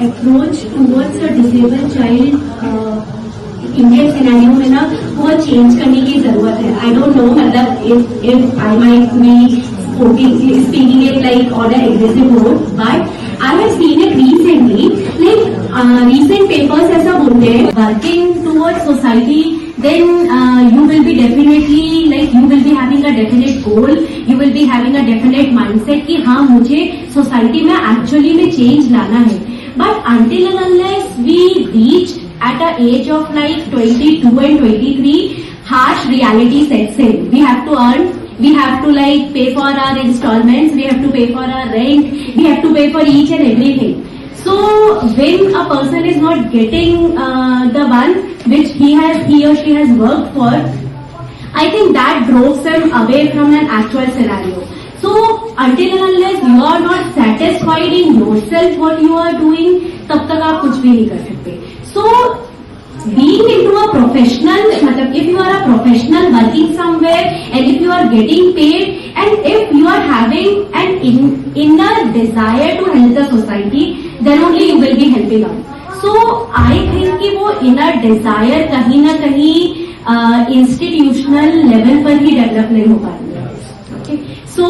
Approach towards a disabled child Indian scenario में ना बहुत चेंज करने की जरूरत है. आई डोंट नो मतलब if I might be speaking it like on an aggressive note, but I have seen it recently. Like recent papers ऐसा बोलते हैं, working towards society, then you will be definitely like you will be having a definite goal, you will be having a definite mindset कि हाँ मुझे society में actually में change लाना है. But until and unless we reach at a age of like 22 and 23, harsh reality sets in. We have to earn. We have to like pay for our installments, we have to pay for our rent, we have to pay for each and everything. So when a person is not getting the one which he or she has worked for, I think that draws them away from an actual scenario. So until and unless you are not satisfied in yourself what you are doing, तब तक आप कुछ भी नहीं कर सकते. So being into a professional, मतलब if you are a professional working somewhere and if you are getting paid and if you are having an inner desire to help the society, then only you will be helping out. So I think कि वो inner desire कहीं ना कहीं institutional level पर ही develop नहीं हो पाती है. Okay, so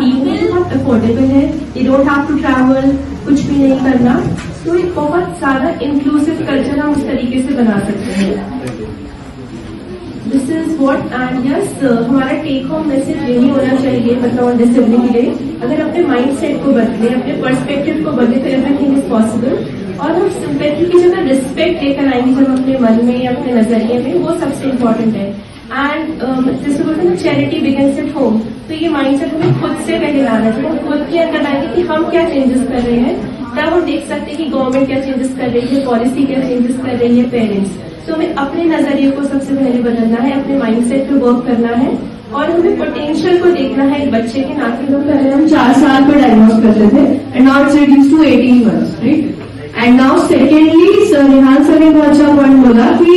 people बहुत affordable है, you don't have to travel, कुछ भी नहीं करना. तो एक बहुत ज्यादा इंक्लूसिव कल्चर हम उस तरीके से बना सकते हैं. This is what and yes हमारा टेक होम मैसेज यही होना चाहिए मतलब ऑन डिसेबिलिटी डे. अगर अपने माइंड सेट को बदले, अपने पर्सपेक्टिव को बदले तो एवरीथिंग इज पॉसिबल. और हम सिंपैथी की जगह रिस्पेक्ट लेकर आएंगे जब अपने मन में या अपने नजरिए में, वो सबसे इम्पोर्टेंट है. एंड जैसे बोलते हैं ना चैरिटी बिगिंस एट होम, तो ये माइंडसेट हमें खुद से पहले लाना चाहिए. हम खुद के अंदर लाएंगे कि हम क्या चेंजेस कर रहे हैं, तब हम देख सकते हैं कि गवर्नमेंट क्या चेंजेस कर रही है, पॉलिसी क्या चेंजेस कर रही है, पेरेंट्स. तो हमें अपने नजरिए को सबसे पहले बदलना है, अपने माइंडसेट पे वर्क करना है और हमें पोटेंशियल को देखना है एक बच्चे के. ना कि लोग पहले हम 4 साल पर डायग्नोज करते थे and now it's reduced to 18 months, right. And now secondly Rihan sir ने बहुत अच्छा पॉइंट बोला कि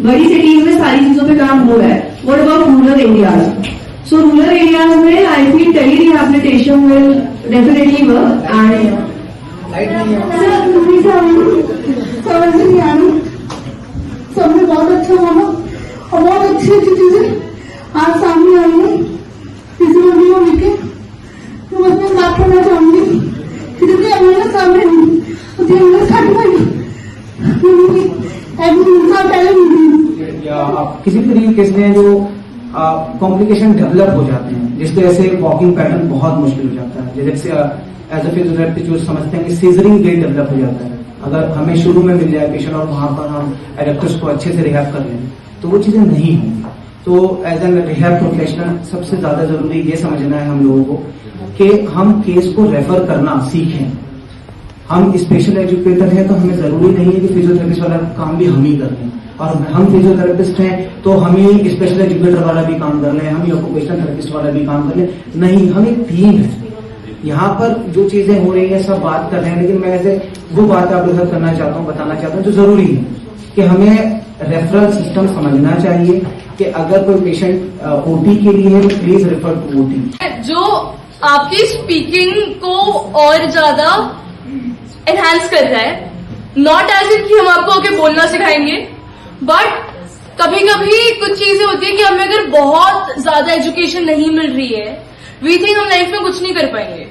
बड़ी सिटीज में सारी चीजों पे काम हो रहा है. What about rural areas? So rural areas में I feel tele-rehabilitation will definitely work and समझ नहीं आ रही. सबने बहुत अच्छा बोला और बहुत अच्छी अच्छी चीजें आज सामने आई है. किसी को भी लिखे तो मैं अपनी बात करना चाहूंगी कि देखिए हमारे सामने मुझे किसी भी तरीके से जो कॉम्प्लिकेशन डेवलप हो जाते हैं जिसकी वजह से वॉकिंग पैटर्न बहुत मुश्किल हो जाता है. जैसे एज ए फिजियोथेरेपी जो समझते हैं कि सीजरिंग गेट डेवलप हो जाता है. अगर हमें शुरू में मिल जाए पेशेंट और वहां पर हम एडेक्टर्स को अच्छे से रिहैब कर लें तो वो चीजें नहीं होंगी. तो एज एन रिहैब प्रोफेशनल सबसे ज्यादा जरूरी ये समझना है हम लोगों को कि हम केस को रेफर करना सीखें. हम स्पेशल एजुकेटर हैं तो हमें जरूरी नहीं है कि फिजियोथेरेपिस्ट वाला काम भी हम ही कर लें और हम फिजियोथेरेपिस्ट हैं तो हम ही स्पेशल एजुकेटर वाला भी काम कर लें, हम ही ऑक्यूपेशनल थेरेपिस्ट वाला भी काम कर लें. नहीं, हम एक टीम है. यहाँ पर जो चीजें हो रही है सब बात कर रहे हैं लेकिन मैं ऐसे वो बात आप लोग करना चाहता हूँ, बताना चाहता हूँ जो जरूरी है कि हमें रेफरल सिस्टम समझना चाहिए कि अगर कोई पेशेंट ओटी के लिए है तो प्लीज रेफर टू ओटी. जो आपकी स्पीकिंग को और ज्यादा एनहांस कर रहा है. नॉट एज इट कि हम आपको आके बोलना सिखाएंगे, बट कभी कभी कुछ चीजें होती है कि हमें अगर बहुत ज्यादा एजुकेशन नहीं मिल रही है, वी थिंक हम लाइफ में कुछ नहीं कर पाएंगे.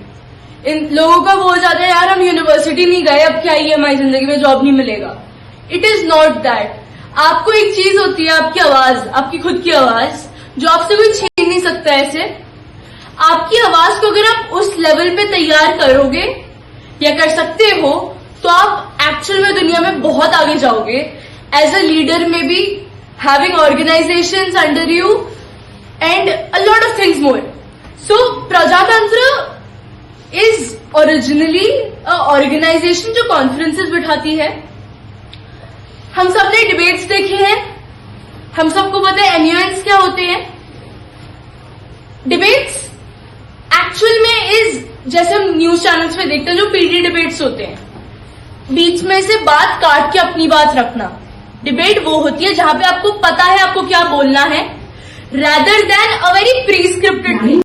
इन लोगों का वो हो जाता है यार हम यूनिवर्सिटी नहीं गए, अब क्या ही हमारी जिंदगी में जॉब नहीं मिलेगा. It is not that. आपको एक चीज होती है आपकी आवाज, आपकी खुद की आवाज, जो आपसे कोई छीन नहीं सकता. ऐसे आपकी आवाज को अगर आप उस लेवल पे तैयार करोगे या कर सकते हो तो आप एक्चुअल में दुनिया में बहुत आगे जाओगे. एज अ लीडर में भी having organisations under you and a lot of things more. So प्रजातंत्र इज ओरिजिनली ऑर्गेनाइजेशन जो कॉन्फ्रेंसेस बिठाती है. हम सब ने डिबेट्स देखे हैं, हम सबको पता है एन्यूएंस क्या होते हैं. डिबेट्स एक्चुअल में इज जैसे हम न्यूज चैनल्स में देखते हैं जो पीडी डिबेट्स होते हैं, बीच में से बात काट के अपनी बात रखना. डिबेट वो होती है जहां पे आपको पता है आपको क्या बोलना है, rather than a very prescripted thing.